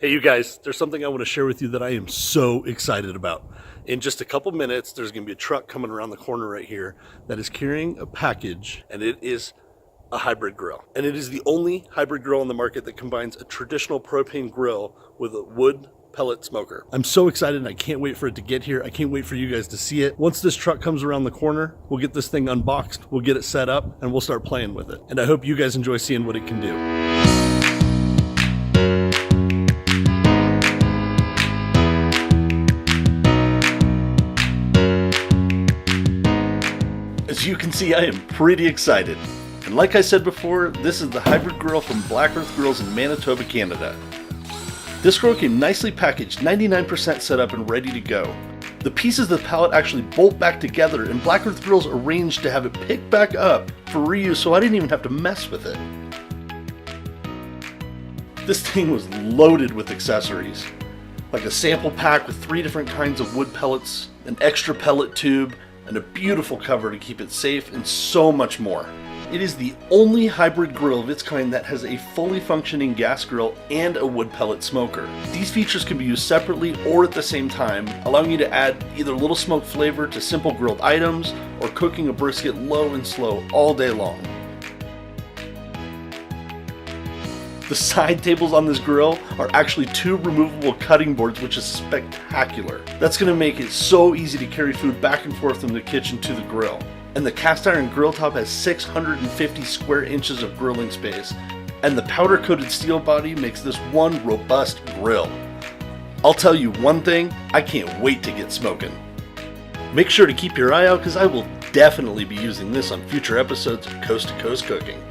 Hey, you guys, there's something I want to share with you that I am so excited about. In just a couple minutes, there's going to be a truck coming around the corner right here that is carrying a package, and it is a hybrid grill. And it is the only hybrid grill on the market that combines a traditional propane grill with a wood pellet smoker. I'm so excited and I can't wait for it to get here. I can't wait for you guys to see it. Once this truck comes around the corner, we'll get this thing unboxed, we'll get it set up, and we'll start playing with it. And I hope you guys enjoy seeing what it can do. As you can see, I am pretty excited. And like I said before, this is the hybrid grill from Black Earth Grills in Manitoba, Canada. This grill came nicely packaged, 99% set up and ready to go. The pieces of the pallet actually bolt back together, and Black Earth Grills arranged to have it pick back up for reuse, so I didn't even have to mess with it. This thing was loaded with accessories, like a sample pack with 3 different kinds of wood pellets, an extra pellet tube, and a beautiful cover to keep it safe, and so much more. It is the only hybrid grill of its kind that has a fully functioning gas grill and a wood pellet smoker. These features can be used separately or at the same time, allowing you to add either a little smoke flavor to simple grilled items or cooking a brisket low and slow all day long. The side tables on this grill are actually 2 removable cutting boards, which is spectacular. That's going to make it so easy to carry food back and forth from the kitchen to the grill. And the cast iron grill top has 650 square inches of grilling space, and the powder coated steel body makes this one robust grill. I'll tell you one thing, I can't wait to get smoking. Make sure to keep your eye out because I will definitely be using this on future episodes of Coast to Coast Cooking.